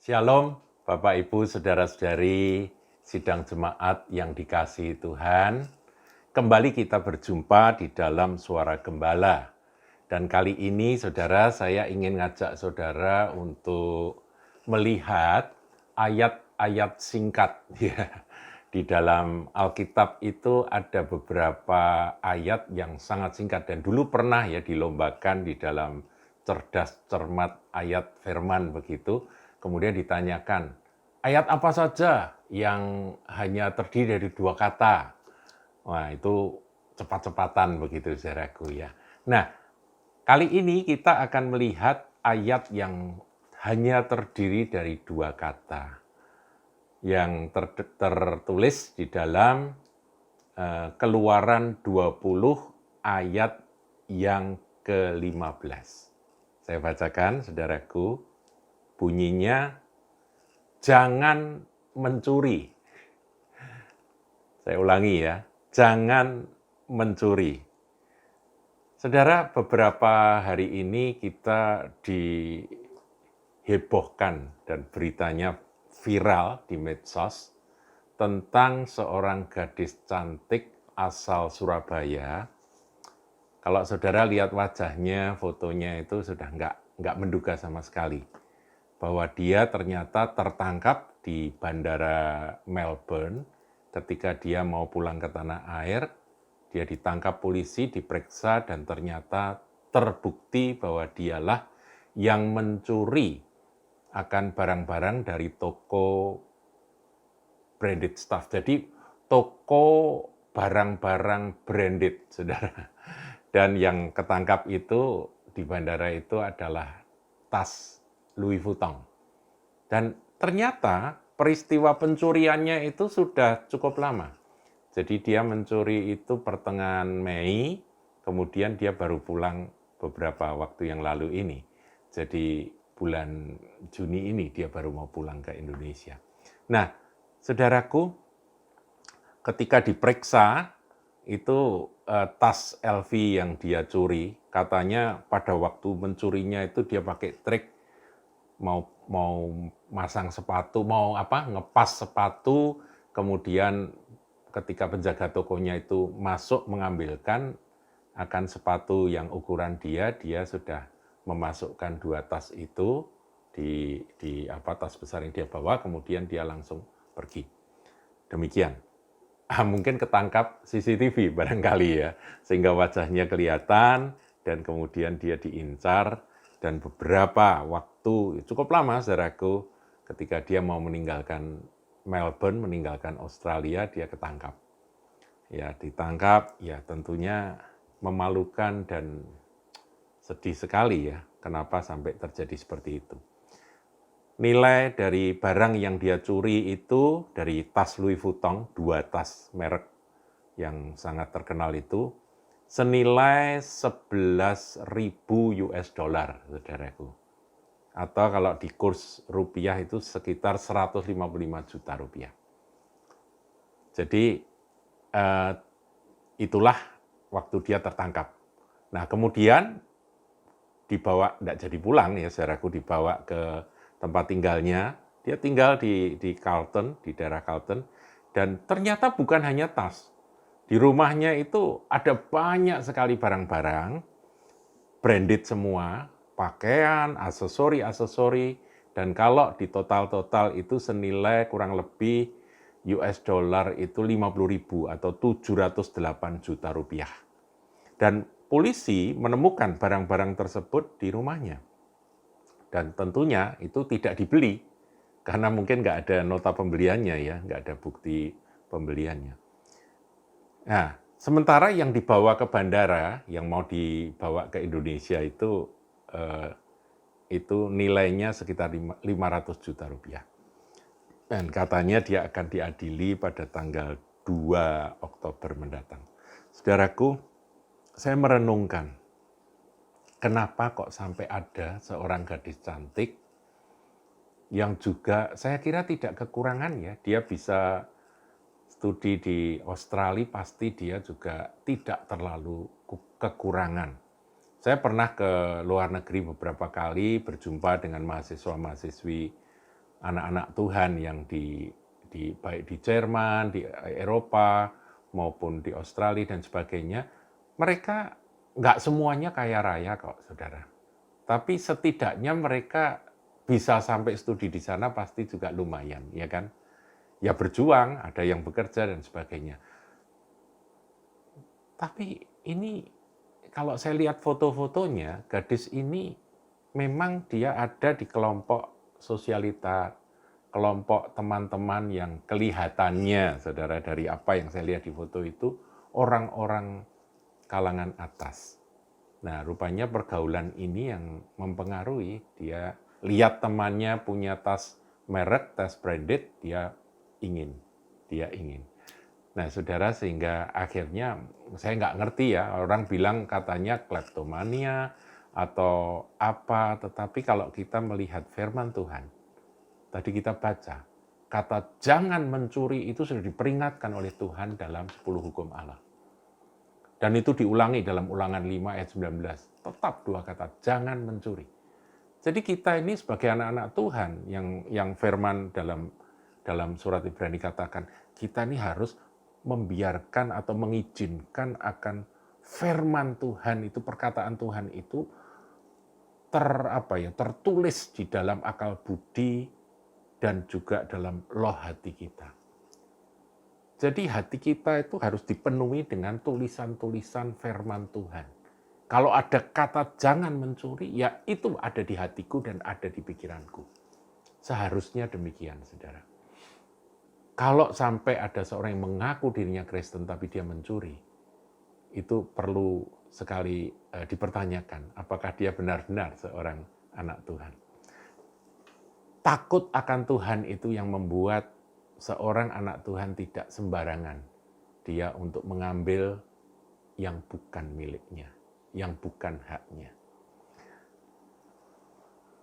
Shalom, Bapak Ibu, Saudara-saudari, sidang jemaat yang dikasihi Tuhan. Kembali kita berjumpa di dalam Suara Gembala. Dan kali ini, saudara, saya ingin ngajak saudara untuk melihat ayat-ayat singkat. Di dalam Alkitab itu ada beberapa ayat yang sangat singkat. Dan dulu pernah ya dilombakan di dalam cerdas cermat ayat firman begitu. Kemudian ditanyakan, ayat apa saja yang hanya terdiri dari 2 kata? Wah, itu cepat-cepatan begitu, saudaraku ya. Nah, kali ini kita akan melihat ayat yang hanya terdiri dari 2 kata. Yang tertulis di dalam Keluaran 20 ayat yang ke-15. Saya bacakan, saudaraku. Bunyinya, jangan mencuri. Saya ulangi ya, jangan mencuri. Saudara, beberapa hari ini kita dihebohkan dan beritanya viral di medsos tentang seorang gadis cantik asal Surabaya. Kalau saudara lihat wajahnya, fotonya itu sudah nggak menduga sama sekali bahwa dia ternyata tertangkap di Bandara Melbourne ketika dia mau pulang ke tanah air. Dia ditangkap polisi, diperiksa, dan ternyata terbukti bahwa dialah yang mencuri akan barang-barang dari toko branded stuff. Jadi toko barang-barang branded, saudara. Dan yang ketangkap itu di bandara itu adalah tas Louis Vuitton. Dan ternyata peristiwa pencuriannya itu sudah cukup lama. Jadi dia mencuri itu pertengahan Mei, kemudian dia baru pulang beberapa waktu yang lalu ini. Jadi bulan Juni ini dia baru mau pulang ke Indonesia. Nah, saudaraku, ketika diperiksa, itu tas LV yang dia curi, katanya pada waktu mencurinya itu dia pakai trik mau masang sepatu, ngepas sepatu, kemudian ketika penjaga tokonya itu masuk mengambilkan akan sepatu yang ukuran dia sudah memasukkan 2 tas itu di tas besar yang dia bawa, kemudian dia langsung pergi. Demikian. Mungkin ketangkap CCTV barangkali ya, sehingga wajahnya kelihatan dan kemudian dia diincar. Dan beberapa waktu, cukup lama saudaraku, ketika dia mau meninggalkan Melbourne, meninggalkan Australia, dia ketangkap. Ya, ditangkap, ya tentunya memalukan dan sedih sekali ya, kenapa sampai terjadi seperti itu. Nilai dari barang yang dia curi itu, dari tas Louis Vuitton, 2 tas merek yang sangat terkenal itu, senilai 11.000 US dollar, saudaraku. Atau kalau di kurs rupiah itu sekitar 155 juta rupiah. Jadi itulah waktu dia tertangkap. Nah, kemudian dibawa, enggak jadi pulang ya, saudaraku, dibawa ke tempat tinggalnya. Dia tinggal di Carlton, di daerah Carlton, dan ternyata bukan hanya tas. Di rumahnya itu ada banyak sekali barang-barang, branded semua, pakaian, aksesori, dan kalau di total-total itu senilai kurang lebih US dollar itu 50.000 atau 708 juta rupiah. Dan polisi menemukan barang-barang tersebut di rumahnya. Dan tentunya itu tidak dibeli, karena mungkin nggak ada nota pembeliannya ya, nggak ada bukti pembeliannya. Nah, sementara yang dibawa ke bandara, yang mau dibawa ke Indonesia itu nilainya sekitar 500 juta rupiah. Dan katanya dia akan diadili pada tanggal 2 Oktober mendatang. Saudaraku, saya merenungkan, kenapa kok sampai ada seorang gadis cantik yang juga saya kira tidak kekurangan ya, dia bisa studi di Australia, pasti dia juga tidak terlalu kekurangan. Saya pernah ke luar negeri beberapa kali, berjumpa dengan mahasiswa-mahasiswi anak-anak Tuhan yang baik di Jerman, di Eropa, maupun di Australia dan sebagainya, mereka nggak semuanya kaya raya kok, saudara. Tapi setidaknya mereka bisa sampai studi di sana pasti juga lumayan, ya kan? Ya berjuang, ada yang bekerja dan sebagainya. Tapi ini kalau saya lihat foto-fotonya, gadis ini memang dia ada di kelompok sosialita, kelompok teman-teman yang kelihatannya, saudara, dari apa yang saya lihat di foto itu, orang-orang kalangan atas. Nah, rupanya pergaulan ini yang mempengaruhi. Dia lihat temannya punya tas merek, tas branded, dia ingin. Nah, saudara, sehingga akhirnya saya nggak ngerti ya, orang bilang katanya kleptomania atau apa, tetapi kalau kita melihat firman Tuhan, tadi kita baca, kata jangan mencuri itu sudah diperingatkan oleh Tuhan dalam 10 hukum Allah. Dan itu diulangi dalam Ulangan 5 ayat 19. Tetap dua kata, jangan mencuri. Jadi kita ini sebagai anak-anak Tuhan yang firman dalam surat Ibrani katakan, kita ini harus membiarkan atau mengizinkan akan firman Tuhan itu, perkataan Tuhan itu tertulis di dalam akal budi dan juga dalam loh hati kita. Jadi hati kita itu harus dipenuhi dengan tulisan-tulisan firman Tuhan. Kalau ada kata jangan mencuri, ya itu ada di hatiku dan ada di pikiranku. Seharusnya demikian, saudara. Kalau sampai ada seorang yang mengaku dirinya Kristen tapi dia mencuri, itu perlu sekali dipertanyakan apakah dia benar-benar seorang anak Tuhan. Takut akan Tuhan itu yang membuat seorang anak Tuhan tidak sembarangan dia untuk mengambil yang bukan miliknya, yang bukan haknya.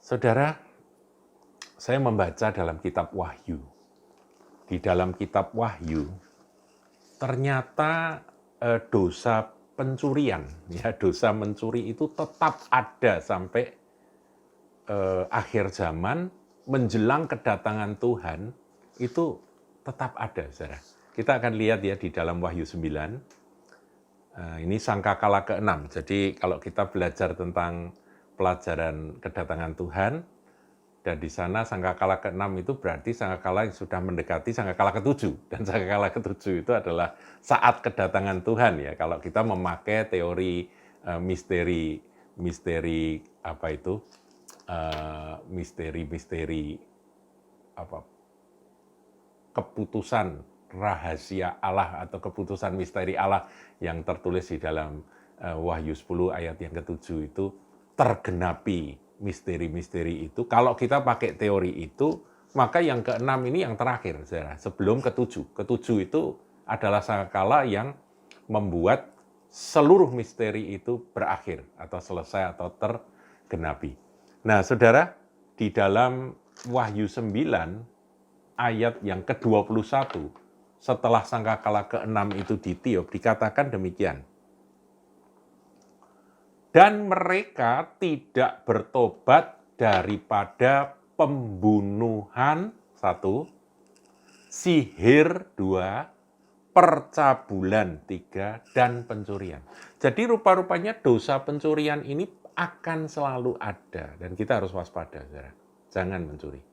Saudara, saya membaca dalam kitab Wahyu. Di dalam kitab Wahyu, ternyata dosa pencurian, ya dosa mencuri itu tetap ada sampai akhir zaman, menjelang kedatangan Tuhan, itu tetap ada, saudara. Kita akan lihat ya di dalam Wahyu 9, ini sangkakala ke-6. Jadi kalau kita belajar tentang pelajaran kedatangan Tuhan, dan di sana sangkakala ke-6 itu berarti sangkakala yang sudah mendekati sangkakala ke-7. Dan sangkakala ke-7 itu adalah saat kedatangan Tuhan ya. Kalau kita memakai teori misteri apa itu? Misteri keputusan rahasia Allah atau keputusan misteri Allah yang tertulis di dalam Wahyu 10 ayat yang ke-7 itu tergenapi misteri-misteri itu. Kalau kita pakai teori itu, maka yang ke-6 ini yang terakhir, saudara, sebelum ke-7. Ke-7 itu adalah sangkakala yang membuat seluruh misteri itu berakhir atau selesai atau tergenapi. Nah, saudara, di dalam Wahyu 9 ayat yang ke-21, setelah sangkakala ke-6 itu ditiup, dikatakan demikian. Dan mereka tidak bertobat daripada pembunuhan, 1, sihir, 2, percabulan, 3, dan pencurian. Jadi rupa-rupanya dosa pencurian ini akan selalu ada, dan kita harus waspada, saudara. Jangan mencuri.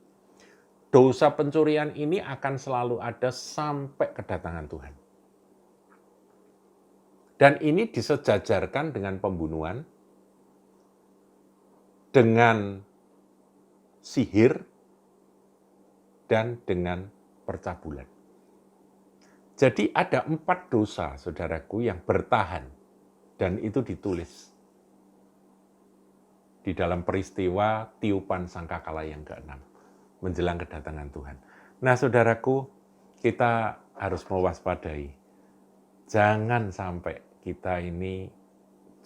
Dosa pencurian ini akan selalu ada sampai kedatangan Tuhan. Dan ini disejajarkan dengan pembunuhan, dengan sihir, dan dengan percabulan. Jadi ada 4 dosa, saudaraku, yang bertahan. Dan itu ditulis di dalam peristiwa tiupan sangkakala yang ke-6, menjelang kedatangan Tuhan. Nah, saudaraku, kita harus mewaspadai. Jangan sampai kita ini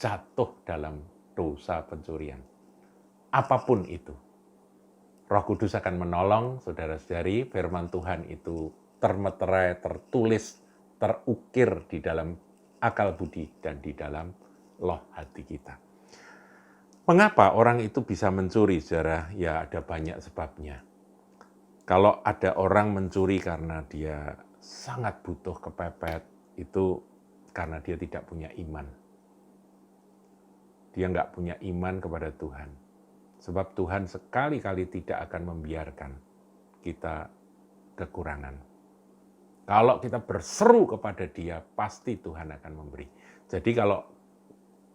jatuh dalam dosa pencurian. Apapun itu. Roh Kudus akan menolong saudara-saudari, firman Tuhan itu termeterai, tertulis, terukir di dalam akal budi dan di dalam loh hati kita. Mengapa orang itu bisa mencuri, saudara? Ya, ada banyak sebabnya. Kalau ada orang mencuri karena dia sangat butuh, kepepet, itu karena dia tidak punya iman. Dia nggak punya iman kepada Tuhan. Sebab Tuhan sekali-kali tidak akan membiarkan kita kekurangan. Kalau kita berseru kepada Dia, pasti Tuhan akan memberi. Jadi kalau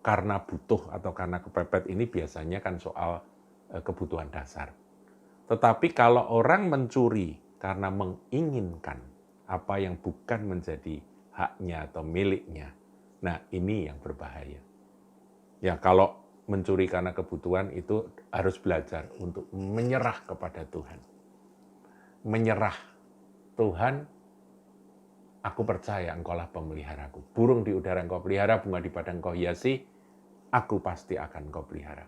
karena butuh atau karena kepepet ini biasanya kan soal kebutuhan dasar. Tetapi kalau orang mencuri karena menginginkan apa yang bukan menjadi haknya atau miliknya, nah ini yang berbahaya. Ya kalau mencuri karena kebutuhan itu harus belajar untuk menyerah kepada Tuhan. Menyerah, Tuhan, aku percaya Engkaulah pemeliharaku. Burung di udara Engkau pelihara, bunga di padang Engkau hiasi, aku pasti akan Engkau pelihara.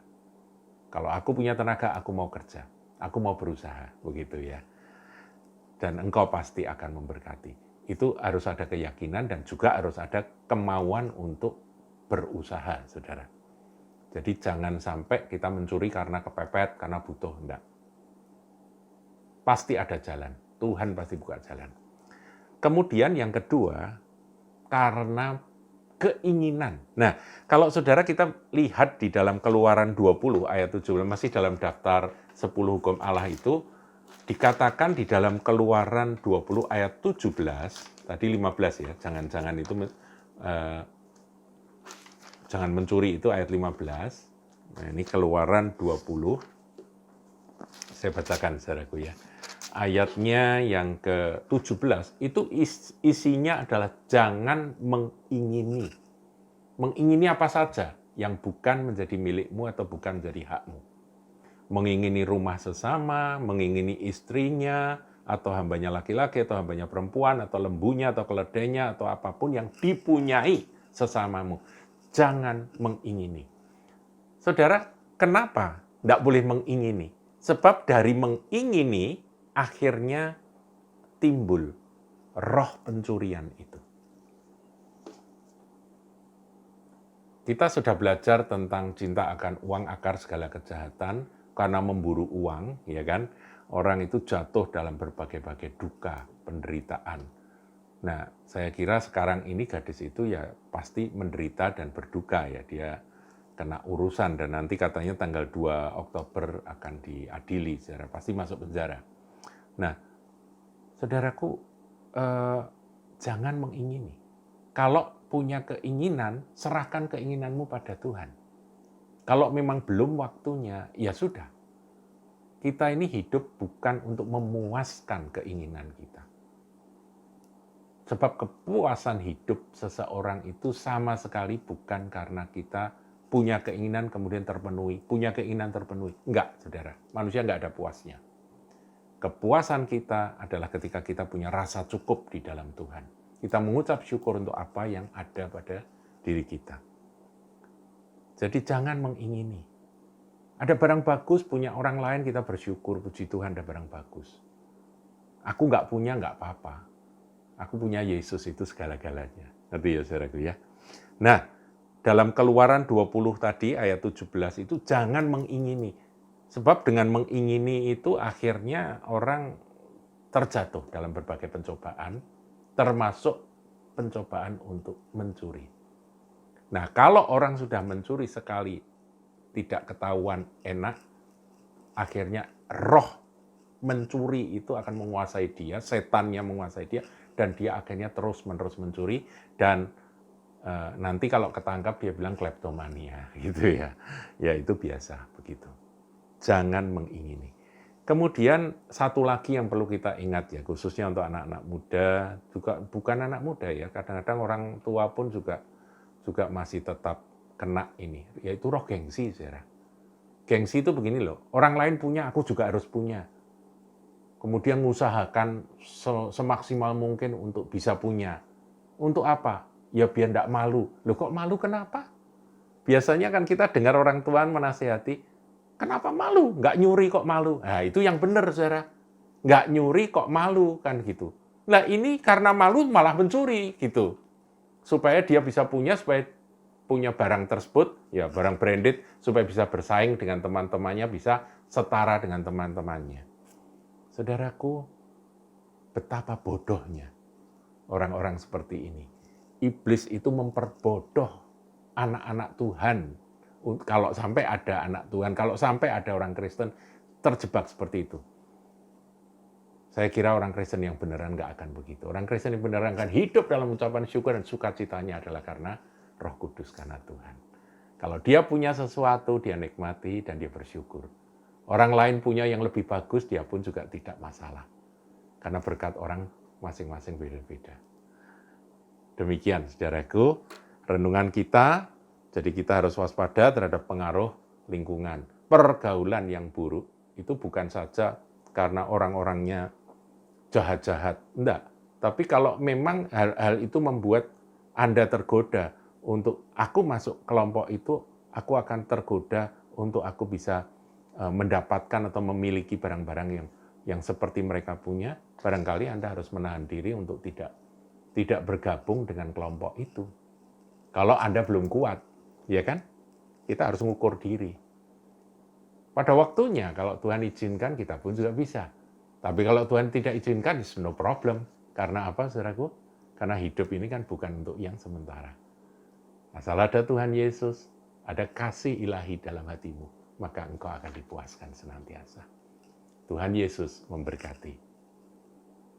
Kalau aku punya tenaga, aku mau kerja. Aku mau berusaha, begitu ya. Dan Engkau pasti akan memberkati. Itu harus ada keyakinan dan juga harus ada kemauan untuk berusaha, saudara. Jadi jangan sampai kita mencuri karena kepepet, karena butuh, enggak. Pasti ada jalan, Tuhan pasti buka jalan. Kemudian yang kedua, karena keinginan. Nah, kalau saudara kita lihat di dalam Keluaran 20 ayat 17, masih dalam daftar 10 hukum Allah itu, dikatakan di dalam Keluaran 20 ayat 17, tadi 15 ya, jangan itu, jangan mencuri itu ayat 15. Nah, ini Keluaran 20, saya bacakan saudaraku ya. Ayatnya yang ke-17 itu isinya adalah jangan mengingini. Mengingini apa saja yang bukan menjadi milikmu atau bukan menjadi hakmu. Mengingini rumah sesama, mengingini istrinya, atau hambanya laki-laki, atau hambanya perempuan, atau lembunya, atau keledainya, atau apapun yang dipunyai sesamamu. Jangan mengingini. Saudara, kenapa tidak boleh mengingini? Sebab dari mengingini, akhirnya timbul roh pencurian itu. Kita sudah belajar tentang cinta akan uang akar segala kejahatan, karena memburu uang, ya kan? Orang itu jatuh dalam berbagai-bagai duka, penderitaan. Nah, saya kira sekarang ini gadis itu ya pasti menderita dan berduka ya, dia kena urusan dan nanti katanya tanggal 2 Oktober akan diadili, saudara, pasti masuk penjara. Nah, saudaraku, jangan mengingini. Kalau punya keinginan, serahkan keinginanmu pada Tuhan. Kalau memang belum waktunya, ya sudah. Kita ini hidup bukan untuk memuaskan keinginan kita. Sebab kepuasan hidup seseorang itu sama sekali bukan karena kita punya keinginan kemudian terpenuhi. Punya keinginan terpenuhi. Enggak, saudara. Manusia enggak ada puasnya. Kepuasan kita adalah ketika kita punya rasa cukup di dalam Tuhan. Kita mengucap syukur untuk apa yang ada pada diri kita. Jadi jangan mengingini. Ada barang bagus, punya orang lain, kita bersyukur, puji Tuhan ada barang bagus. Aku nggak punya, nggak apa-apa. Aku punya Yesus, itu segala-galanya. Ngerti ya saudaraku ya? Nah, dalam Keluaran 20 tadi, ayat 17 itu jangan mengingini. Sebab dengan mengingini itu akhirnya orang terjatuh dalam berbagai pencobaan, termasuk pencobaan untuk mencuri. Nah, kalau orang sudah mencuri sekali, tidak ketahuan enak, akhirnya roh mencuri itu akan menguasai dia, setannya menguasai dia, dan dia akhirnya terus-menerus mencuri, dan nanti kalau ketangkap dia bilang kleptomania, gitu ya. Ya itu biasa, begitu. Jangan mengingini. Kemudian satu lagi yang perlu kita ingat ya, khususnya untuk anak-anak muda, juga bukan anak muda ya, kadang-kadang orang tua pun juga masih tetap kena ini, yaitu roh gengsi, saudara. Gengsi itu begini loh, orang lain punya, aku juga harus punya. Kemudian mengusahakan semaksimal mungkin untuk bisa punya. Untuk apa? Ya biar enggak malu. Loh kok malu kenapa? Biasanya kan kita dengar orang tua menasihati, kenapa malu? Nggak nyuri kok malu. Nah, itu yang benar, saudara. Nggak nyuri kok malu, kan gitu. Nah, ini karena malu malah mencuri, gitu. Supaya dia bisa punya, supaya punya barang tersebut, ya barang branded, supaya bisa bersaing dengan teman-temannya, bisa setara dengan teman-temannya. Saudaraku, betapa bodohnya orang-orang seperti ini. Iblis itu memperbodoh anak-anak Tuhan. Kalau sampai ada anak Tuhan, kalau sampai ada orang Kristen terjebak seperti itu. Saya kira orang Kristen yang beneran nggak akan begitu. Orang Kristen yang beneran akan hidup dalam ucapan syukur dan sukacitanya adalah karena Roh Kudus, karena Tuhan. Kalau dia punya sesuatu, dia nikmati dan dia bersyukur. Orang lain punya yang lebih bagus, dia pun juga tidak masalah. Karena berkat orang masing-masing beda-beda. Demikian, saudaraku, renungan kita. Jadi kita harus waspada terhadap pengaruh lingkungan. Pergaulan yang buruk itu bukan saja karena orang-orangnya jahat-jahat, enggak. Tapi kalau memang hal-hal itu membuat Anda tergoda untuk aku masuk kelompok itu, aku akan tergoda untuk aku bisa mendapatkan atau memiliki barang-barang yang seperti mereka punya, barangkali Anda harus menahan diri untuk tidak bergabung dengan kelompok itu. Kalau Anda belum kuat, ya kan? Kita harus mengukur diri. Pada waktunya, kalau Tuhan izinkan, kita pun juga bisa. Tapi kalau Tuhan tidak izinkan, it's no problem. Karena apa, saudaraku? Karena hidup ini kan bukan untuk yang sementara. Asal ada Tuhan Yesus, ada kasih ilahi dalam hatimu, maka engkau akan dipuaskan senantiasa. Tuhan Yesus memberkati.